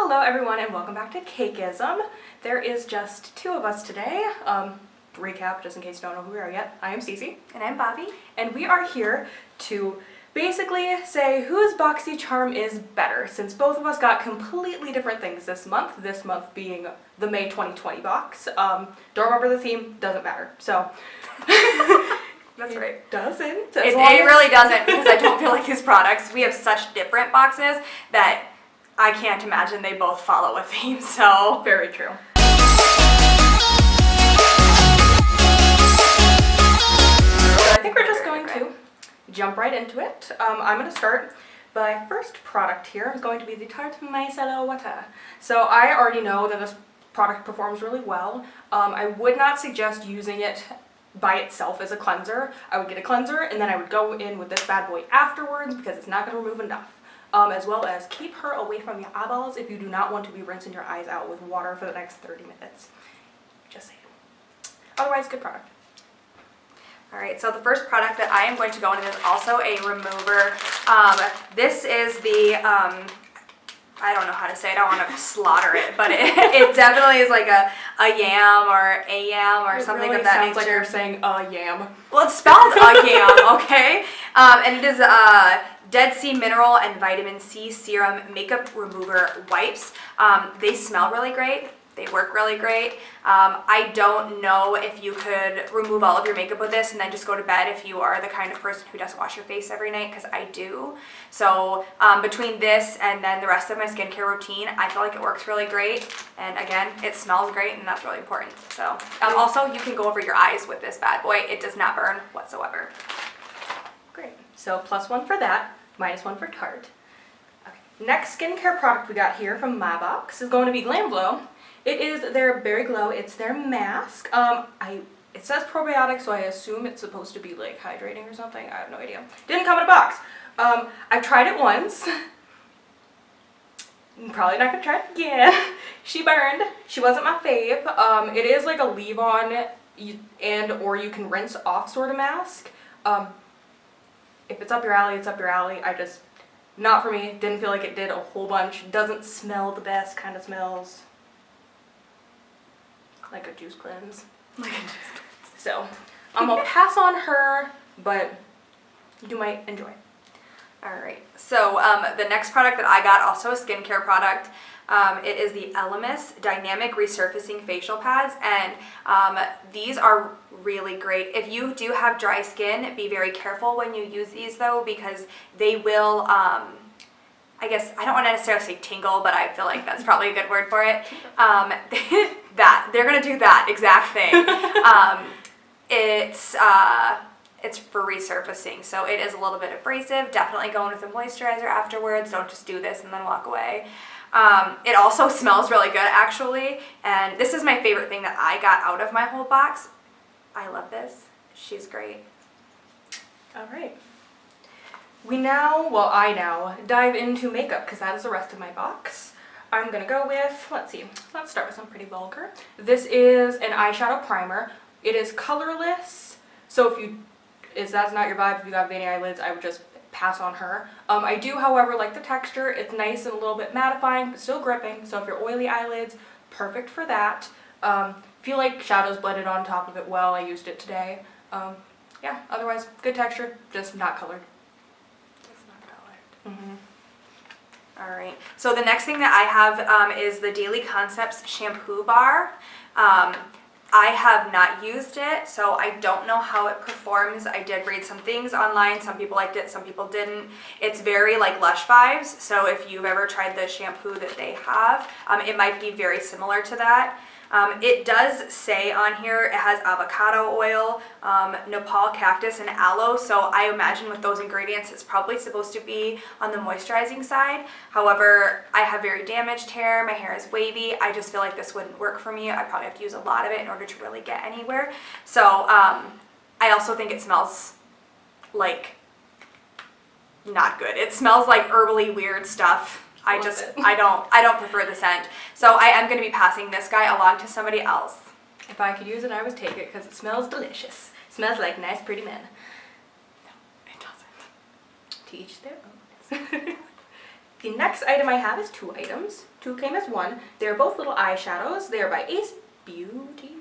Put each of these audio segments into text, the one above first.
Hello everyone and welcome back to Cakeism. There is just two of us today. Recap, just in case you don't know who we are yet. I am Cece. And I'm Bobby. And we are here to basically say whose Boxycharm is better, since both of us got completely different things this month being the May 2020 box. Don't remember the theme, doesn't matter. So That's right. It doesn't. It really doesn't, because I don't feel like these products, we have such different boxes that I can't imagine they both follow a theme, so. Very true. I think we're just going to jump right into it. I'm going to start. My first product here is going to be the Tarte Micellar Water. So I already know that this product performs really well. I would not suggest using it by itself as a cleanser. I would get a cleanser and then I would go in with this bad boy afterwards because it's not going to remove enough. As well as keep her away from your eyeballs if you do not want to be rinsing your eyes out with water for the next 30 minutes. Just saying. Otherwise, good product. Alright, so the first product that I am going to go into is also a remover. This is the, I don't know how to say it, I don't want to slaughter it, but it definitely is like a yam or a yam or something of that nature. It sounds like you're saying a yam. Well, it's spelled a yam, okay? And it is Dead Sea Mineral and Vitamin C Serum Makeup Remover Wipes. They smell really great. They work really great. I don't know if you could remove all of your makeup with this and then just go to bed if you are the kind of person who doesn't wash your face every night, because I do. So between this and then the rest of my skincare routine, I feel like it works really great. And again, it smells great, and that's really important. So also, you can go over your eyes with this bad boy. It does not burn whatsoever. Great. So +1 for that, -1 for Tarte. Okay. Next skincare product we got here from my box is going to be Glam Glow. It is their Berry Glow. It's their mask. It says probiotic, so I assume it's supposed to be like hydrating or something. I have no idea. Didn't come in a box. I've tried it once. I'm probably not gonna try it again. She burned. She wasn't my fave. It is like a leave-on or you can rinse off sort of mask. If it's up your alley, it's up your alley. Not for me. Didn't feel like it did a whole bunch. Doesn't smell the best. Kind of smells like a juice cleanse. So I'm gonna pass on her, but you might enjoy. Alright, so the next product that I got, also a skincare product, it is the Elemis Dynamic Resurfacing Facial Pads, and these are really great. If you do have dry skin, be very careful when you use these though, because they will, I guess, I don't want to necessarily say tingle, but I feel like that's probably a good word for it. They're going to do that exact thing. It's for resurfacing, so it is a little bit abrasive. Definitely go in with a moisturizer afterwards. Don't just do this and then walk away. It also smells really good, actually, and this is my favorite thing that I got out of my whole box. I love this. She's great. All right. I now dive into makeup, because that is the rest of my box. I'm going to go with, let's start with something pretty vulgar. This is an eyeshadow primer. It is colorless, so if that's not your vibe, if you got veiny eyelids, I would just pass on her. I do, however, like the texture. It's nice and a little bit mattifying, but still gripping, so if you're oily eyelids, perfect for that. Feel like shadows blended on top of it well. I used it today. Yeah, otherwise, good texture, just not colored. Alright, so the next thing that I have is the Daily Concepts shampoo bar. I have not used it, so I don't know how it performs. I did read some things online. Some people liked it, some people didn't. It's very like Lush vibes, so if you've ever tried the shampoo that they have, it might be very similar to that. It does say on here it has avocado oil, Nepal cactus, and aloe, so I imagine with those ingredients it's probably supposed to be on the moisturizing side. However, I have very damaged hair, my hair is wavy, I just feel like this wouldn't work for me. I probably have to use a lot of it in order to really get anywhere. So I also think it smells like not good. It smells like herbally weird stuff. I don't prefer the scent. So I am going to be passing this guy along to somebody else. If I could use it, I would take it because it smells delicious. It smells like nice, pretty men. No, it doesn't. To each their own. The next item I have is 2 items. 2 came as 1. They're both little eyeshadows. They're by Ace Beauty.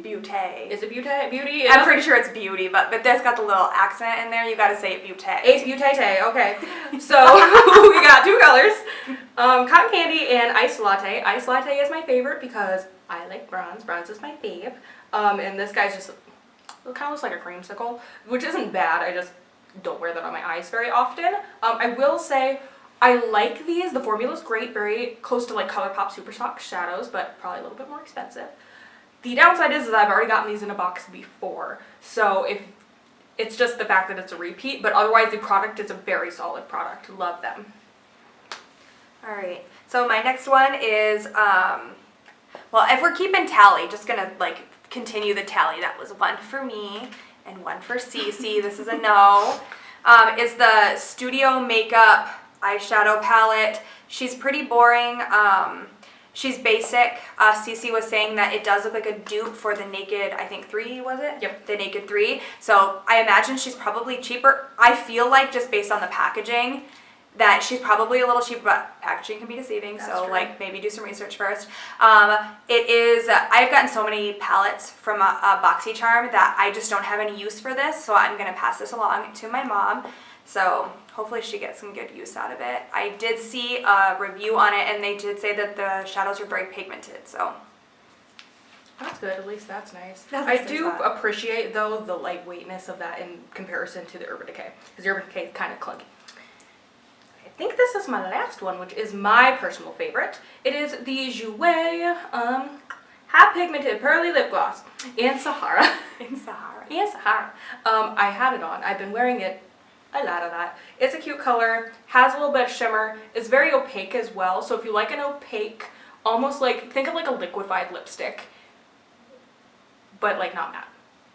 Beauty. Is it Beauty? I'm pretty sure it's Beauty, but that's got the little accent in there. You gotta say it Beauty. Ace Beauty, okay. So we got 2 colors. Cotton Candy and Iced Latte. Iced Latte is my favorite because I like bronze. Bronze is my fave. And this guy's just, it kind of looks like a creamsicle, which isn't bad. I just don't wear that on my eyes very often. I will say I like these. The formula's great, very close to like ColourPop Superstock shadows, but probably a little bit more expensive. The downside is that I've already gotten these in a box before, so if it's just the fact that it's a repeat, but otherwise the product is a very solid product. Love them. Alright, so my next one is, well, if we're keeping tally, just gonna like continue the tally. That was 1 for me and 1 for Cece. This is a no. Is the Studio Makeup eyeshadow palette. She's pretty boring. She's basic. Cece was saying that it does look like a dupe for the Naked, I think 3, was it? Yep. The Naked 3. So I imagine she's probably cheaper. I feel like just based on the packaging that she's probably a little cheaper, but packaging can be deceiving. That's so true. like maybe do some research first. It is, I've gotten so many palettes from Boxycharm that I just don't have any use for this. So I'm going to pass this along to my mom. So hopefully she gets some good use out of it. I did see a review on it and they did say that the shadows are very pigmented, so. That's good, at least that's nice. That's I nice, do that. appreciate though the lightweightness of that in comparison to the Urban Decay, because the Urban Decay is kind of clunky. I think this is my last one, which is my personal favorite. It is the Jouer Half Pigmented Pearly Lip Gloss in Sahara. In Sahara. In Sahara. I had it on. I've been wearing it a lot of that. It's a cute color, has a little bit of shimmer, it's very opaque as well, so if you like an opaque, almost like, think of like a liquefied lipstick, but like not matte.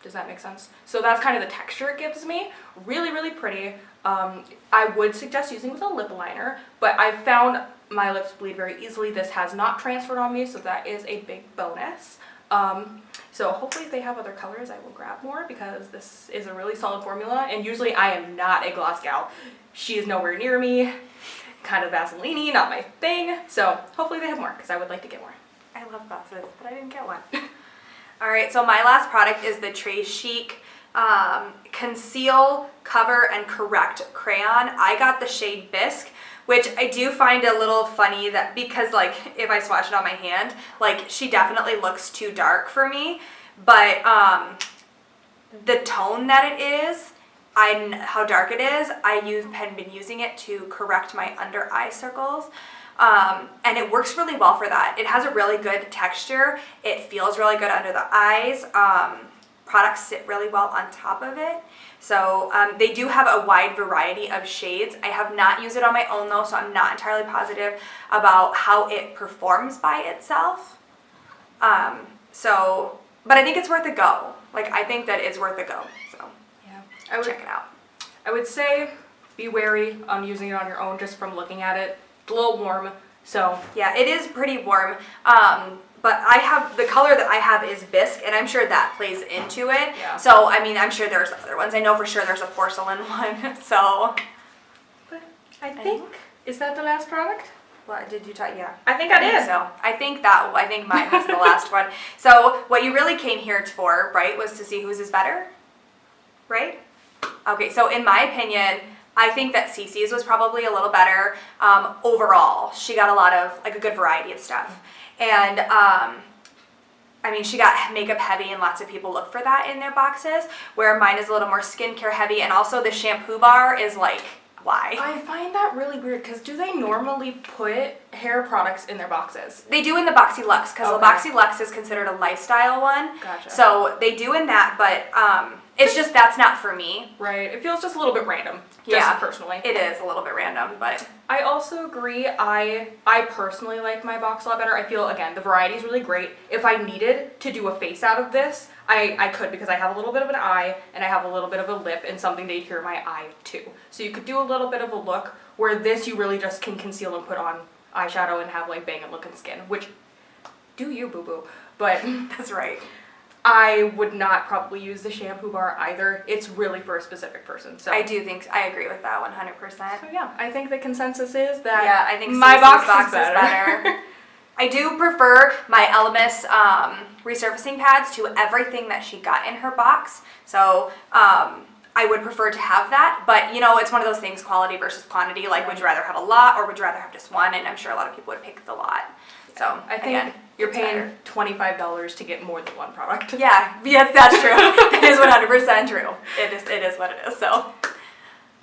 Does that make sense? So that's kind of the texture it gives me. Really, really pretty. I would suggest using with a lip liner, but I've found my lips bleed very easily. This has not transferred on me, so that is a big bonus. So hopefully if they have other colors, I will grab more because this is a really solid formula, and usually I am not a gloss gal. She is nowhere near me. Kind of Vaseline-y, not my thing. So hopefully they have more because I would like to get more. I love glosses, but I didn't get one. Alright, so my last product is the Trace Chic Conceal, Cover, and Correct Crayon. I got the shade Bisque, which I do find a little funny that because like if I swatch it on my hand, like she definitely looks too dark for me, but the tone that it is, how dark it is, have been using it to correct my under eye circles. And it works really well for that. It has a really good texture. It feels really good under the eyes. Products sit really well on top of it. So they do have a wide variety of shades. I have not used it on my own though, so I'm not entirely positive about how it performs by itself. But I think it's worth a go. Like, I think that it's worth a go. So yeah, check it out. I would say be wary on using it on your own just from looking at it. It's a little warm, so. Yeah, it is pretty warm. But the color that I have is Bisque, and I'm sure that plays into it. Yeah. So, I mean, I'm sure there's other ones. I know for sure there's a porcelain one, so. But I think, is that the last product? What did you talk? Yeah. I think I did. So I think mine was the last one. So what you really came here for, right, was to see whose is better, right? Okay, so in my opinion, I think that Cece's was probably a little better overall. She got a lot of, like, a good variety of stuff. And, I mean, she got makeup heavy and lots of people look for that in their boxes, where mine is a little more skincare heavy, and also the shampoo bar is like, why? I find that really weird, because do they normally put hair products in their boxes? They do in the Boxy Luxe, because the Boxy Luxe is considered a lifestyle one. Gotcha. So they do in that, but it's just that's not for me. Right, it feels just a little bit random, Yeah, just personally. It is a little bit random, but. I also agree, I personally like my box a lot better. I feel, again, the variety is really great. If I needed to do a face out of this, I could, because I have a little bit of an eye, and I have a little bit of a lip, and something to adhere my eye to. So you could do a little bit of a look, where this you really just can conceal and put on eyeshadow and have, like, banging looking skin, which, do you, boo-boo. But That's right. I would not probably use the shampoo bar either. It's really for a specific person. So I do think I agree with that 100%. So yeah, I think the consensus is that Yeah, I think my Cece's box is better. I do prefer my Elemis resurfacing pads to everything that she got in her box. So I would prefer to have that, but you know, it's one of those things, quality versus quantity. Like, would you rather have a lot or would you rather have just one? And I'm sure a lot of people would pick the lot. So I think again, you're it's paying better. $25 to get more than one product. Yeah, yes, that's true. It is 100% true. It is what it is. So.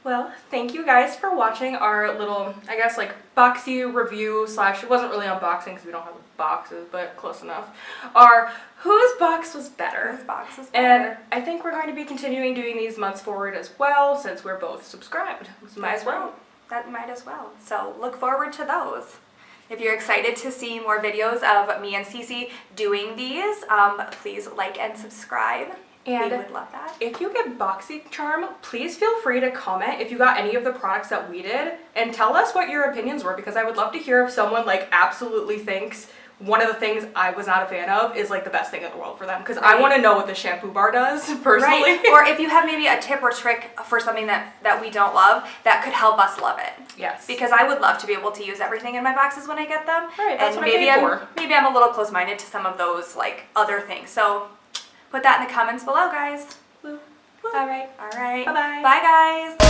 Well, thank you guys for watching our little, I guess, like, boxy review slash, it wasn't really unboxing because we don't have boxes, but close enough. Our whose box was better. Whose box was And better. I think we're going to be continuing doing these months forward as well, since we're both subscribed. So might as well. That might as well. So look forward to those. If you're excited to see more videos of me and Cece doing these, please like and subscribe. And we would love that. If you get Boxycharm, please feel free to comment if you got any of the products that we did and tell us what your opinions were, because I would love to hear if someone like absolutely thinks one of the things I was not a fan of is like the best thing in the world for them, because I want to know what the shampoo bar does personally. Right. Or if you have maybe a tip or trick for something that we don't love that could help us love it. Yes. Because I would love to be able to use everything in my boxes when I get them. Right, that's and what I paid for. Maybe I'm a little close-minded to some of those like other things. So put that in the comments below, guys. Woo. All right. Bye-bye. Bye, guys.